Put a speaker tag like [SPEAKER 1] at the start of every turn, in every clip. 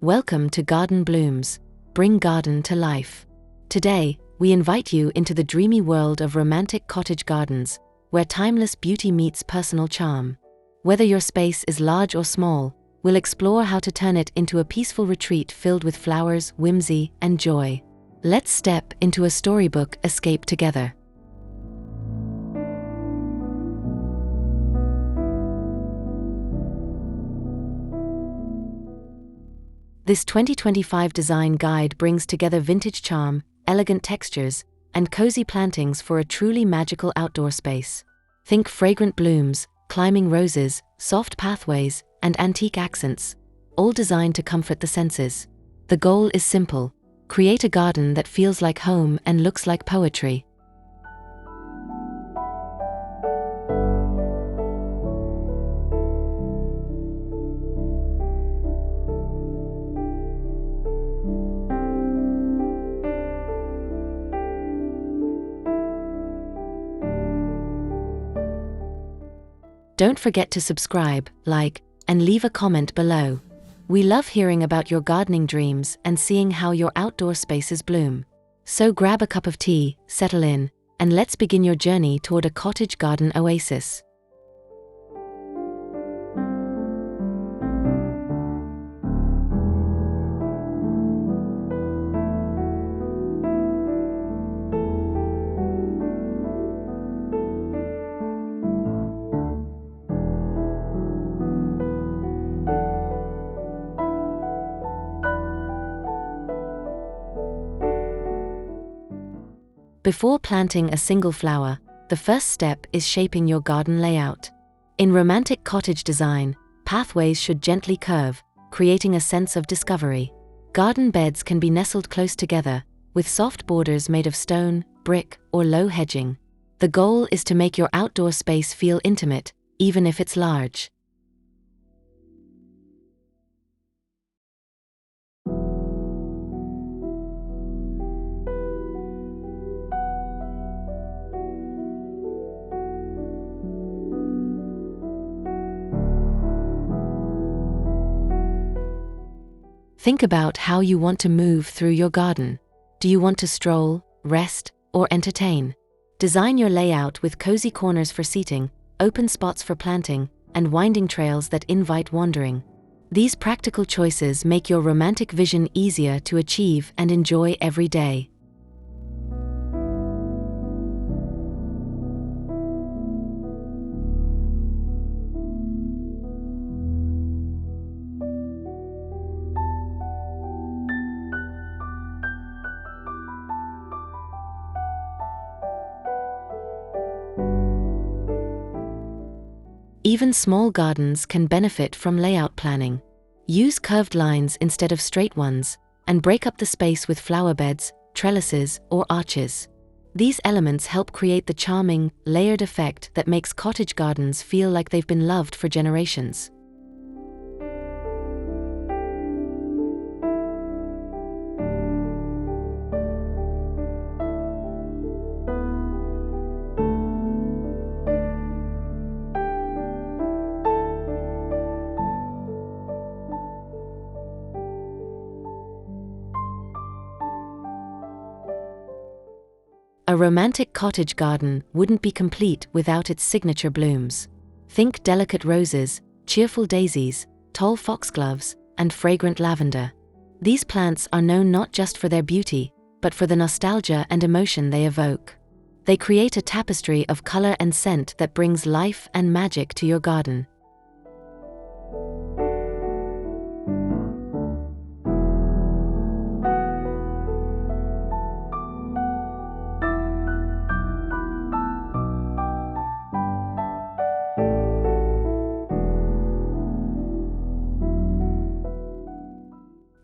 [SPEAKER 1] Welcome to Garden Blooms. Bring garden to life. Today, we invite you into the dreamy world of romantic cottage gardens, where timeless beauty meets personal charm. Whether your space is large or small, we'll explore how to turn it into a peaceful retreat filled with flowers, whimsy, and joy. Let's step into a storybook escape together. This 2025 design guide brings together vintage charm, elegant textures, and cozy plantings for a truly magical outdoor space. Think fragrant blooms, climbing roses, soft pathways, and antique accents, all designed to comfort the senses. The goal is simple: create a garden that feels like home and looks like poetry. Don't forget to subscribe, like, and leave a comment below. We love hearing about your gardening dreams and seeing how your outdoor spaces bloom. So grab a cup of tea, settle in, and let's begin your journey toward a cottage garden oasis. Before planting a single flower, the first step is shaping your garden layout. In romantic cottage design, pathways should gently curve, creating a sense of discovery. Garden beds can be nestled close together, with soft borders made of stone, brick, or low hedging. The goal is to make your outdoor space feel intimate, even if it's large. Think about how you want to move through your garden. Do you want to stroll, rest, or entertain? Design your layout with cozy corners for seating, open spots for planting, and winding trails that invite wandering. These practical choices make your romantic vision easier to achieve and enjoy every day. Even small gardens can benefit from layout planning. Use curved lines instead of straight ones, and break up the space with flower beds, trellises, or arches. These elements help create the charming, layered effect that makes cottage gardens feel like they've been loved for generations. A romantic cottage garden wouldn't be complete without its signature blooms. Think delicate roses, cheerful daisies, tall foxgloves, and fragrant lavender. These plants are known not just for their beauty, but for the nostalgia and emotion they evoke. They create a tapestry of color and scent that brings life and magic to your garden.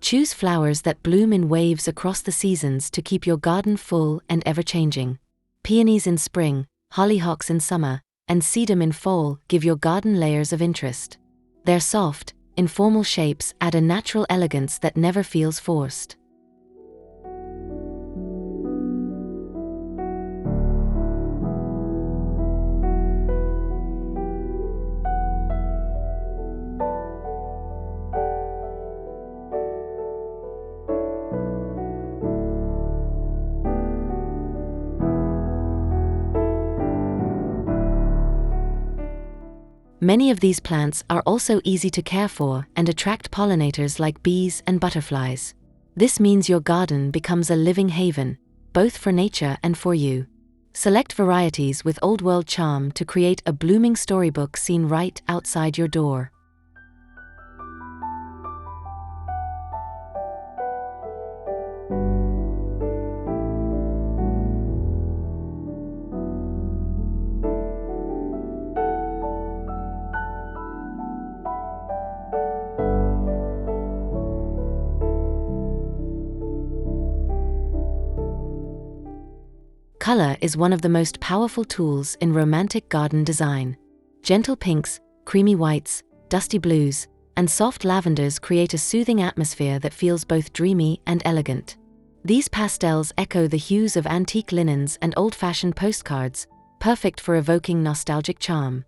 [SPEAKER 1] Choose flowers that bloom in waves across the seasons to keep your garden full and ever-changing. Peonies in spring, hollyhocks in summer, and sedum in fall give your garden layers of interest. Their soft, informal shapes add a natural elegance that never feels forced. Many of these plants are also easy to care for and attract pollinators like bees and butterflies. This means your garden becomes a living haven, both for nature and for you. Select varieties with old-world charm to create a blooming storybook seen right outside your door. Color is one of the most powerful tools in romantic garden design. Gentle pinks, creamy whites, dusty blues, and soft lavenders create a soothing atmosphere that feels both dreamy and elegant. These pastels echo the hues of antique linens and old-fashioned postcards, perfect for evoking nostalgic charm.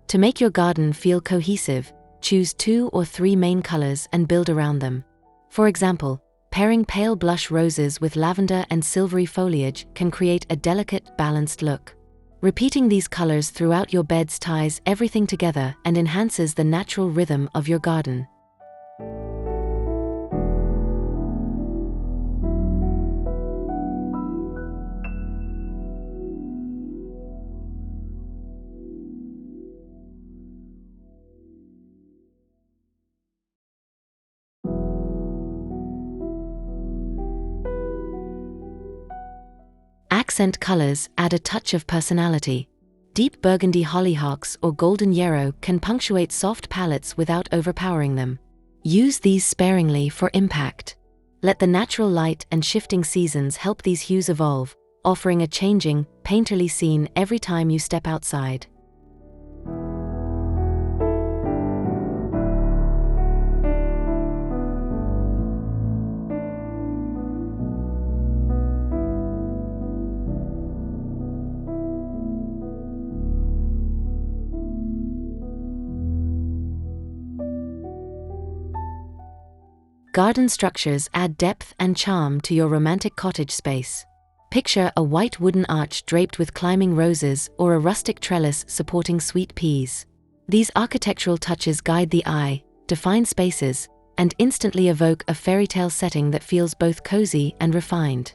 [SPEAKER 1] To make your garden feel cohesive, choose 2 or 3 main colors and build around them. For example, pairing pale blush roses with lavender and silvery foliage can create a delicate, balanced look. Repeating these colors throughout your beds ties everything together and enhances the natural rhythm of your garden. Accent colors add a touch of personality. Deep burgundy hollyhocks or golden yarrow can punctuate soft palettes without overpowering them. Use these sparingly for impact. Let the natural light and shifting seasons help these hues evolve, offering a changing, painterly scene every time you step outside. Garden structures add depth and charm to your romantic cottage space. Picture a white wooden arch draped with climbing roses or a rustic trellis supporting sweet peas. These architectural touches guide the eye, define spaces, and instantly evoke a fairy tale setting that feels both cozy and refined.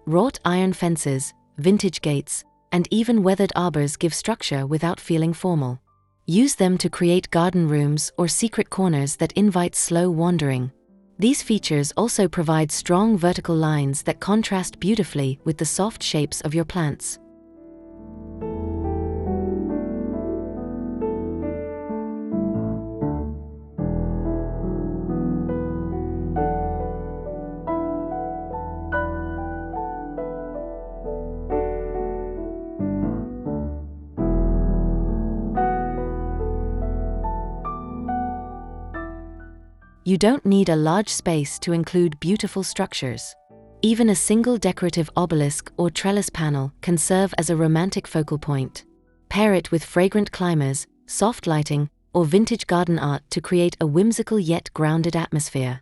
[SPEAKER 1] Wrought iron fences, vintage gates, and even weathered arbors give structure without feeling formal. Use them to create garden rooms or secret corners that invite slow wandering. These features also provide strong vertical lines that contrast beautifully with the soft shapes of your plants. You don't need a large space to include beautiful structures. Even a single decorative obelisk or trellis panel can serve as a romantic focal point. Pair it with fragrant climbers, soft lighting, or vintage garden art to create a whimsical yet grounded atmosphere.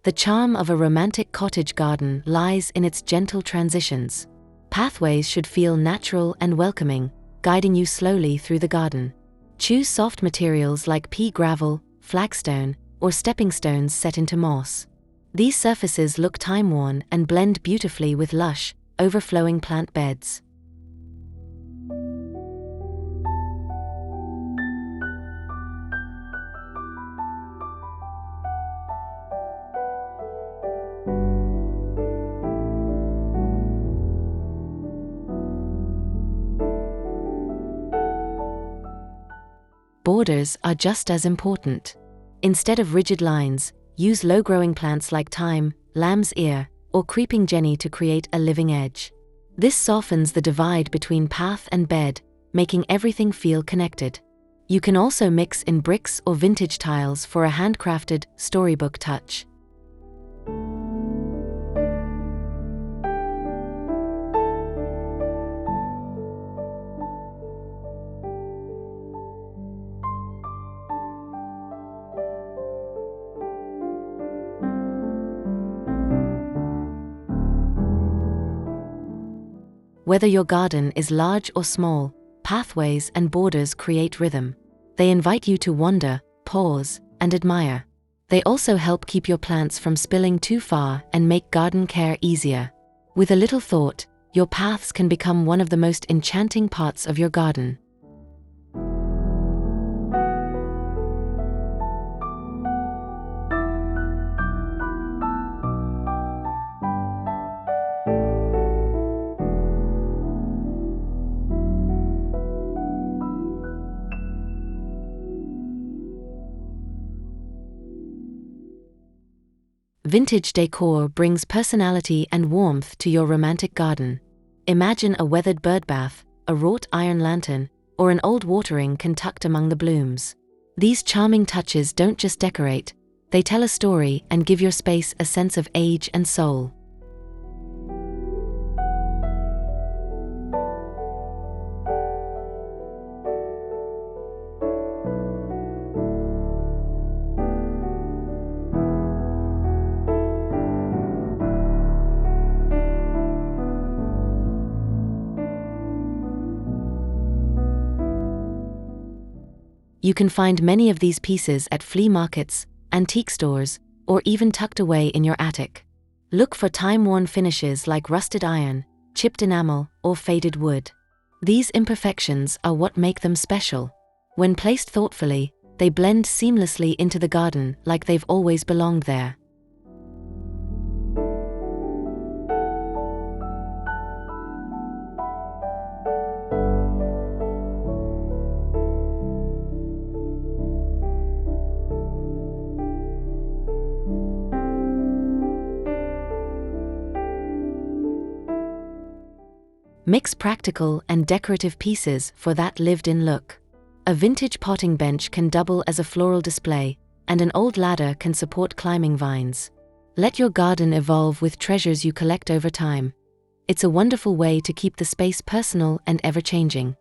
[SPEAKER 1] The charm of a romantic cottage garden lies in its gentle transitions. Pathways should feel natural and welcoming, guiding you slowly through the garden. Choose soft materials like pea gravel, flagstone, or stepping stones set into moss. These surfaces look time-worn and blend beautifully with lush, overflowing plant beds. Borders are just as important. Instead of rigid lines, use low-growing plants like thyme, lamb's ear, or creeping jenny to create a living edge. This softens the divide between path and bed, making everything feel connected. You can also mix in bricks or vintage tiles for a handcrafted, storybook touch. Whether your garden is large or small, pathways and borders create rhythm. They invite you to wander, pause, and admire. They also help keep your plants from spilling too far and make garden care easier. With a little thought, your paths can become one of the most enchanting parts of your garden. Vintage decor brings personality and warmth to your romantic garden. Imagine a weathered birdbath, a wrought iron lantern, or an old watering can tucked among the blooms. These charming touches don't just decorate, they tell a story and give your space a sense of age and soul. You can find many of these pieces at flea markets, antique stores, or even tucked away in your attic. Look for time-worn finishes like rusted iron, chipped enamel, or faded wood. These imperfections are what make them special. When placed thoughtfully, they blend seamlessly into the garden like they've always belonged there. Mix practical and decorative pieces for that lived-in look. A vintage potting bench can double as a floral display, and an old ladder can support climbing vines. Let your garden evolve with treasures you collect over time. It's a wonderful way to keep the space personal and ever-changing.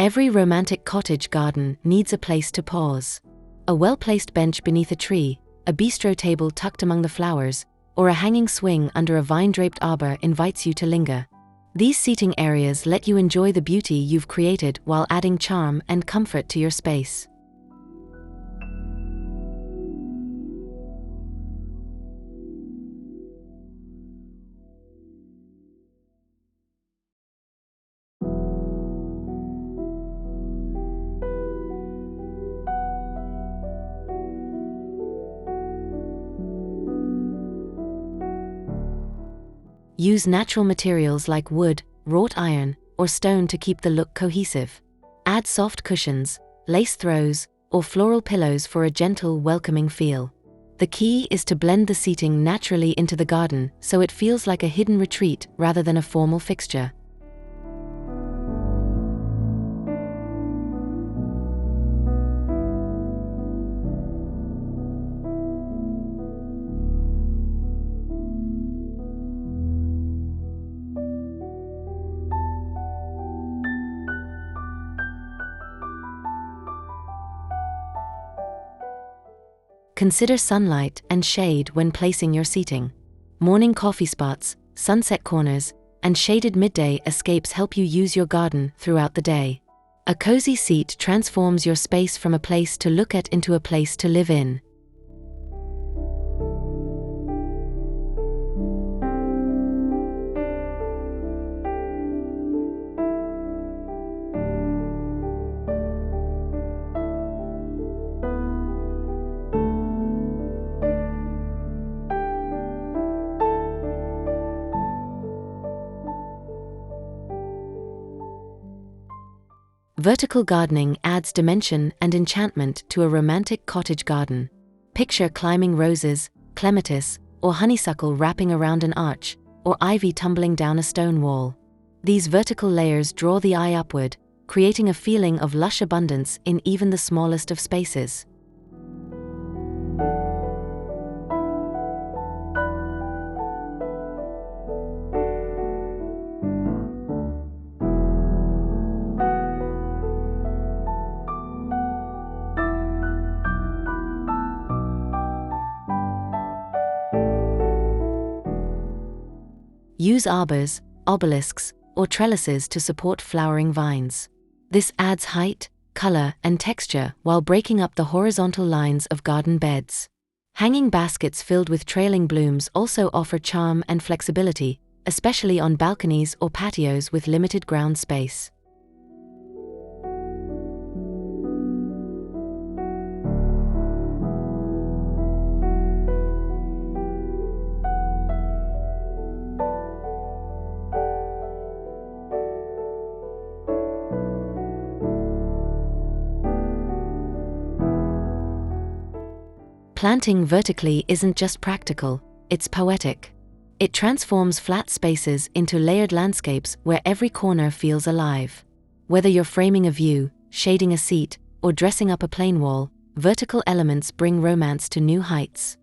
[SPEAKER 1] Every romantic cottage garden needs a place to pause. A well-placed bench beneath a tree, a bistro table tucked among the flowers, or a hanging swing under a vine-draped arbor invites you to linger. These seating areas let you enjoy the beauty you've created while adding charm and comfort to your space. Use natural materials like wood, wrought iron, or stone to keep the look cohesive. Add soft cushions, lace throws, or floral pillows for a gentle, welcoming feel. The key is to blend the seating naturally into the garden so it feels like a hidden retreat rather than a formal fixture. Consider sunlight and shade when placing your seating. Morning coffee spots, sunset corners, and shaded midday escapes help you use your garden throughout the day. A cozy seat transforms your space from a place to look at into a place to live in. Vertical gardening adds dimension and enchantment to a romantic cottage garden. Picture climbing roses, clematis, or honeysuckle wrapping around an arch, or ivy tumbling down a stone wall. These vertical layers draw the eye upward, creating a feeling of lush abundance in even the smallest of spaces. Use arbors, obelisks, or trellises to support flowering vines. This adds height, color, and texture while breaking up the horizontal lines of garden beds. Hanging baskets filled with trailing blooms also offer charm and flexibility, especially on balconies or patios with limited ground space. Planting vertically isn't just practical, it's poetic. It transforms flat spaces into layered landscapes where every corner feels alive. Whether you're framing a view, shading a seat, or dressing up a plain wall, vertical elements bring romance to new heights.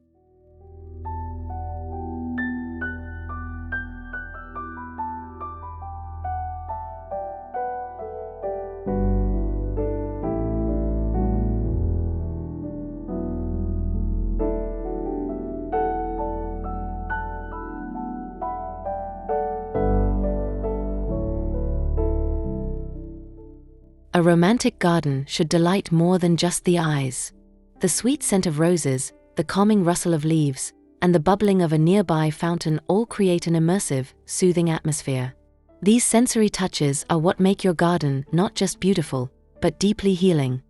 [SPEAKER 1] A romantic garden should delight more than just the eyes. The sweet scent of roses, the calming rustle of leaves, and the bubbling of a nearby fountain all create an immersive, soothing atmosphere. These sensory touches are what make your garden not just beautiful, but deeply healing.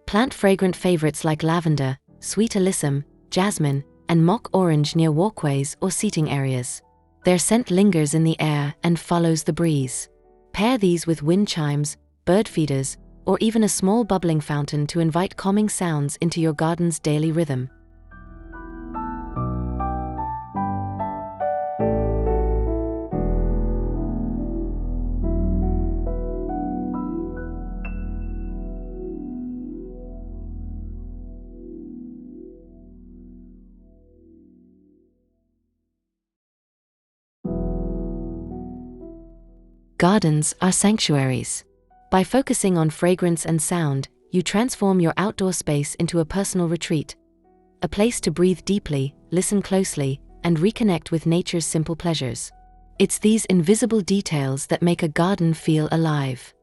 [SPEAKER 1] Plant fragrant favorites like lavender, sweet alyssum, jasmine, and mock orange near walkways or seating areas. Their scent lingers in the air and follows the breeze. Pair these with wind chimes, bird feeders, or even a small bubbling fountain to invite calming sounds into your garden's daily rhythm. Gardens are sanctuaries. By focusing on fragrance and sound, you transform your outdoor space into a personal retreat, a place to breathe deeply, listen closely, and reconnect with nature's simple pleasures. It's these invisible details that make a garden feel alive.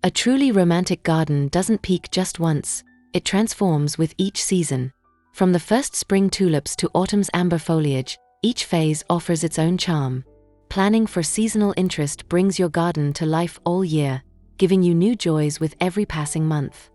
[SPEAKER 1] A truly romantic garden doesn't peak just once, it transforms with each season. From the first spring tulips to autumn's amber foliage, each phase offers its own charm. Planning for seasonal interest brings your garden to life all year, giving you new joys with every passing month.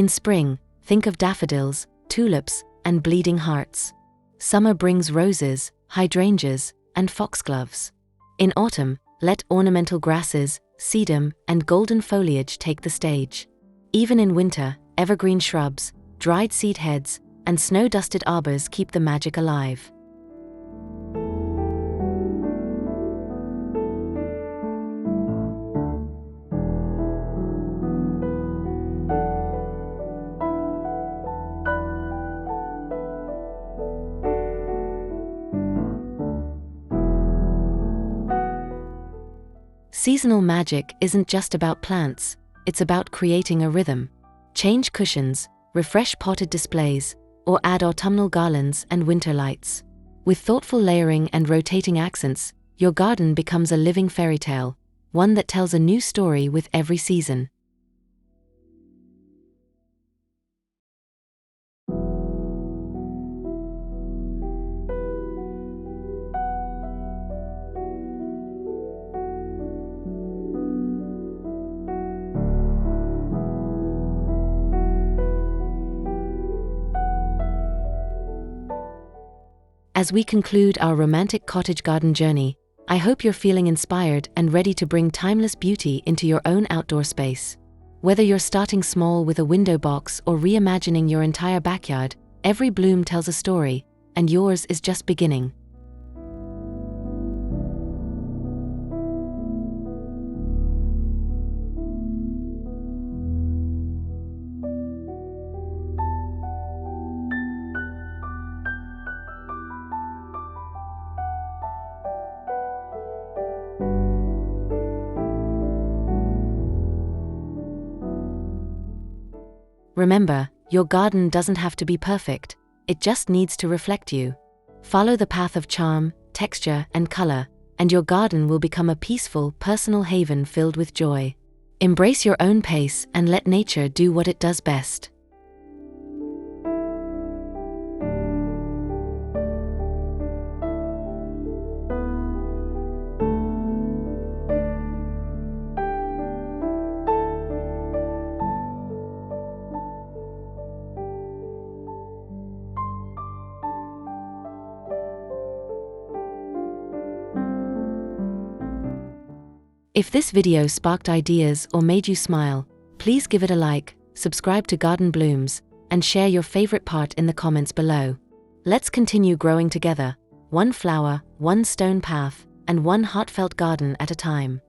[SPEAKER 1] In spring, think of daffodils, tulips, and bleeding hearts. Summer brings roses, hydrangeas, and foxgloves. In autumn, let ornamental grasses, sedum, and golden foliage take the stage. Even in winter, evergreen shrubs, dried seed heads, and snow-dusted arbors keep the magic alive. Seasonal magic isn't just about plants, it's about creating a rhythm. Change cushions, refresh potted displays, or add autumnal garlands and winter lights. With thoughtful layering and rotating accents, your garden becomes a living fairy tale, one that tells a new story with every season. As we conclude our romantic cottage garden journey, I hope you're feeling inspired and ready to bring timeless beauty into your own outdoor space. Whether you're starting small with a window box or reimagining your entire backyard, every bloom tells a story, and yours is just beginning. Remember, your garden doesn't have to be perfect, it just needs to reflect you. Follow the path of charm, texture, and color, and your garden will become a peaceful, personal haven filled with joy. Embrace your own pace and let nature do what it does best. If this video sparked ideas or made you smile, please give it a like, subscribe to Garden Blooms, and share your favorite part in the comments below. Let's continue growing together, one flower, one stone path, and one heartfelt garden at a time.